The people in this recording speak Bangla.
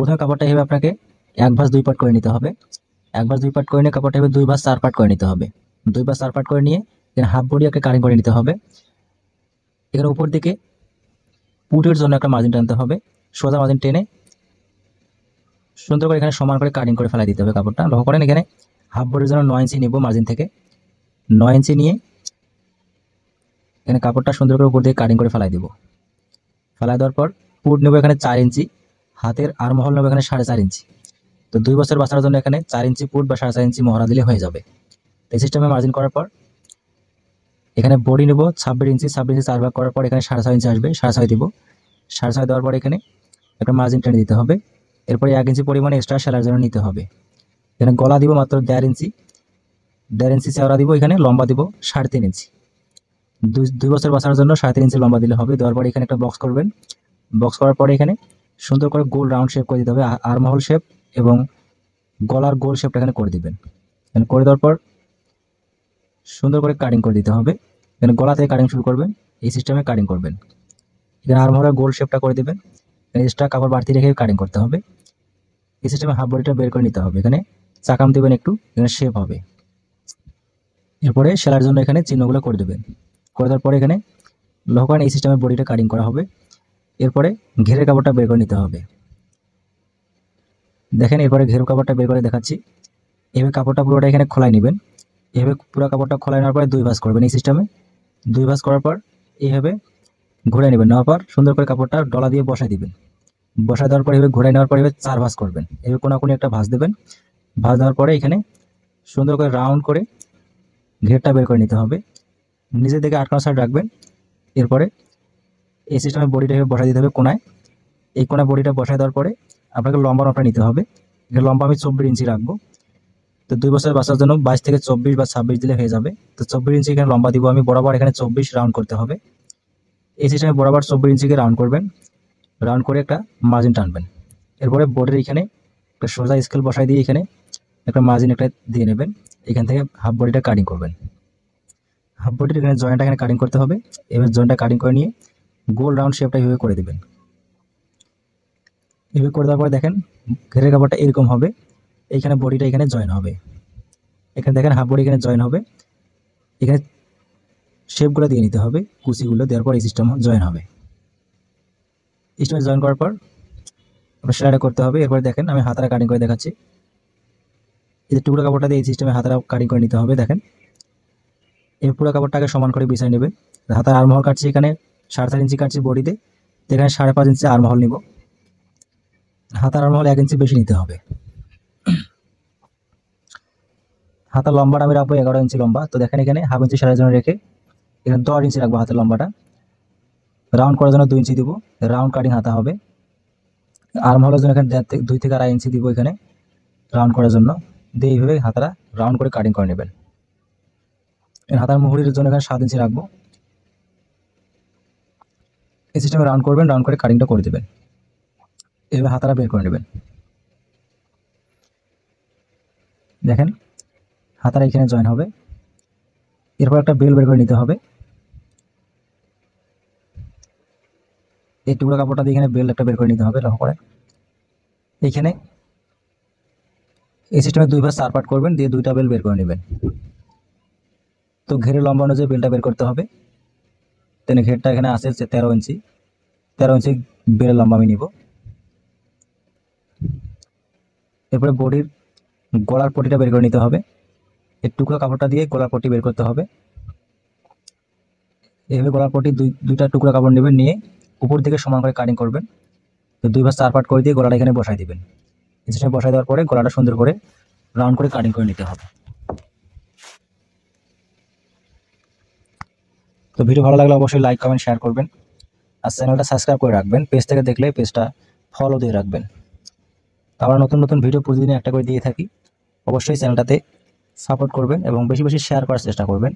প্রথমে কাপড়টা এভাবে আপনাকে 1 ভাঁজ 2 পার্ট করে নিতে হবে। 1 ভাঁজ 2 পার্ট করে নিয়ে কাপড়টা এভাবে 2 ভাঁজ 4 পার্ট করে নিতে হবে। 2 ভাঁজ 4 পার্ট করে নিয়ে এখানে হাফ বডি একটা কাটিং করে নিতে হবে। এখানে উপর দিকে পুটের জন্য একটা মার্জিন টানতে হবে। সোজা মার্জিন টেনে সুন্দর করে এখানে সমান করে কাটিং করে ফেলাই দিতে হবে কাপড়টা। লক্ষ্য করেন এখানে হাফ বডির জন্য 9 ইঞ্চি নেব মার্জিন থেকে। 9 ইঞ্চি নিয়ে এখানে কাপড়টা সুন্দর করে উপর দিকে কাটিং করে ফেলাই দেব। ফেলাই দেওয়ার পর পুট নেব এখানে 4 ইঞ্চি, হাতের আর্মহোল নেব এখানে 4.5 ইঞ্চি। তো 2 বছর বাঁচানোর জন্য এখানে 4 ইঞ্চি পুট বা 4.5 ইঞ্চি মহড়া দিলে হয়ে যাবে। এই সিস্টেমে মার্জিন করার পর এখানে বডি নেব 26 ইঞ্চি, 26 ইঞ্চি 4 ভাগ করার পর এখানে 6.5 ইঞ্চি আসবে, 6.5 দিব। 6.5 দেওয়ার পর এখানে একটা মার্জিন টেনে দিতে হবে। এরপরে 1 ইঞ্চি পরিমাণে এক্সট্রা সেলাইয়ের জন্য নিতে হবে। এখানে গলা দিব মাত্র 1.5 ইঞ্চি, 1.5 ইঞ্চি চওড়া দিব। এখানে লম্বা দিব 3.5 ইঞ্চি। 2 বছর বাঁচানোর জন্য 3.5 ইঞ্চি লম্বা দিলে হবে। দেওয়ার পরে এখানে একটা বক্স করবেন। বক্স করার পরে এখানে সুন্দর করে গোল রাউন্ড শেপ করে দিতে হবে, আর্মহোল শেপ এবং গলার গোল শেপটা এখানে করে দিবেন। এখানে করে দেওয়ার পর সুন্দর করে কাটিং করে দিতে হবে। এখানে গলা থেকে কাটিং শুরু করবেন, এই সিস্টেমে কাটিং করবেন। এখানে আর্মহোলের গোল শেপটা করে দিবেন। এক্সট্রা কাপড় বাড়তি রেখে কাটিং করতে হবে। এই সিস্টেমে হাফ বডিটা বের করে নিতে হবে। এখানে চাকাম দেবেন একটু, এখানে শেপ হবে। এরপরে সেলাইয়ের জন্য এখানে চিহ্নগুলো করে দেবেন। করে দেওয়ার পরে এখানে লক্ষ্য করেন এই সিস্টেমে বডিটা কাটিং করা হবে। এরপরে ঘেরের কাপড়টা বের করে নিতে হবে। দেখেন এরপরে ঘেরের কাপড়টা বের করে দেখাচ্ছি। এভাবে কাপড়টা পুরোটা এখানে খোলাই নেবেন। এভাবে পুরো কাপড়টা খোলাই নেওয়ার পরে 2 ভাঁজ করবেন এই সিস্টেমে। 2 ভাঁজ করার পর এইভাবে ঘুরে নেবেন। নেওয়ার পর সুন্দর করে কাপড়টা ডলা দিয়ে বসাই দিবেন। বসাই দেওয়ার পর এভাবে ঘুরাই নেওয়ার পর এভাবে 4 ভাঁজ করবেন। এভাবে কোনাকুনি একটা ভাঁজ দেবেন। ভাঁজ দেওয়ার পরে এখানে সুন্দর করে রাউন্ড করে ঘেরটা বের করে নিতে হবে। নিজের দিকে আটকানো সাইড রাখবেন। এরপরে এই সিস্টেমে বডিটা এভাবে বসাই দিতে হবে কোনায়। এই কোনায় বডিটা বসাই দেওয়ার পরে আপনাকে লম্বা মাপটা নিতে হবে। এখানে লম্বা আমি 24 ইঞ্চি রাখবো। তো 2 বছর বাঁচার জন্য 22 থেকে 24 বা 26 দিলে হয়ে যাবে। তো 24 ইঞ্চি এখানে লম্বা দিব আমি। বরাবর এখানে 24 রাউন্ড করতে হবে। এই সিস্টেমে বরাবর 24 ইঞ্চিকে রাউন্ড করবেন। রাউন্ড করে একটা মার্জিন টানবেন। এরপরে বোর্ডের এখানে একটা সোজা স্কেল বসাই দিয়ে এখানে একটা মার্জিন একটা দিয়ে নেবেন। এখান থেকে হাফ বডিটা কাটিং করবেন। হাফ বডির এখানে জয়েন্টটা এখানে কাটিং করতে হবে। এবার জয়েন্টটা কাটিং করে নিয়ে গোল রাউন্ড শেপটা এইভাবে করে দেবেন। এভাবে করে দেওয়ার পরে দেখেন ঘেরের কাপড়টা এরকম হবে। এইখানে বডিটা এখানে জয়েন হবে। এখানে দেখেন হাফ বডি এখানে জয়েন হবে। এখানে শেপগুলো দিয়ে নিতে হবে, কুচিগুলো দেওয়ার পর এই সিস্টেম জয়েন হবে। স্টিচে জয়েন করার পর আপনার সেলাইটা করতে হবে। এরপরে দেখেন আমি হাতারা কাটিং করে দেখাচ্ছি। এই যে টুকরো কাপড়টা দিয়ে এই সিস্টেমে হাতারা কাটিং করে নিতে হবে। দেখেন এই পুরো কাপড়টাকে সমান করে বিছাই নেবেন। হাতার আর্মহল কাটছি এখানে 4.5 ইঞ্চি কাটছি বডিতে। এখানে 5.5 ইঞ্চি আর্মহল নিব। হাতার আর্মহল 1 ইঞ্চি বেশি নিতে হবে। হাতার লম্বাটা আমি রাখবো 11 ইঞ্চি লম্বা। তো দেখেন এখানে হাফ ইঞ্চি সেলাইয়ের জন্য রেখে এখানে 10 ইঞ্চি রাখবো হাতের লম্বাটা। রাউন্ড করার জন্য 2 ইঞ্চি দিব। রাউন্ড কাটিং হাতা হবে। আর্মহলের জন্য এখানে 2 থেকে 2.5 ইঞ্চি দিব এখানে রাউন্ড করার জন্য। দিয়ে এইভাবে হাতারা রাউন্ড করে কাটিং করে নেবেন। হাতার মুহুরির জন্য এখানে 7 ইঞ্চি রাখবো। এই সিস্টেমে রাউন্ড করবেন, রাউন্ড করে কাটিংটা করে দেবেন। এইভাবে হাতারা বের করে নেবেন। দেখেন হাতারা এখানে জয়েন হবে। এরপর একটা বেল বের করে নিতে হবে। এই টুকরো কাপড়টা দিয়ে এখানে বেল একটা বের করে নিতে হবে। লক্ষ্য করে এইখানে এই সিস্টেমে 2 ভাঁজ 4 পার্ট করবেন, দিয়ে 2টা বেল বের করে নেবেন। তো ঘেরের লম্বা অনুযায়ী বেলটা বের করতে হবে। তেনে ঘেরটা এখানে আছে 13 ইঞ্চি। 13 ইঞ্চি বেলের লম্বা আমি নিব। এরপরে বডির গলার পটিটা বের করে নিতে হবে। এই টুকরো কাপড়টা দিয়ে গলার পটি বের করতে হবে। এইভাবে গলার পটি দুইটা টুকরো কাপড় নেবেন, নিয়ে উপর দিকে সমান করে কাটিং করবেন। তো 2 ভাঁজ 4 পার্ট করে দিয়ে গলাটা এখানে বসাই দিবেন। এই সিস্টেমে বসাই দেওয়ার পরে গলাটা সুন্দর করে রাউন্ড করে কাটিং করে নিতে হবে। তো ভিডিও ভালো লাগলে অবশ্যই লাইক কমেন্ট শেয়ার করবেন আর চ্যানেলটা সাবস্ক্রাইব করে রাখবেন। পেজ থেকে দেখলে পেজটা ফলো দিয়ে রাখবেন। আমরা নতুন নতুন ভিডিও প্রতিদিন একটা করে দিয়ে থাকি। অবশ্যই চ্যানেলটাতে সাপোর্ট করবেন এবং বেশি বেশি শেয়ার করার চেষ্টা করবেন।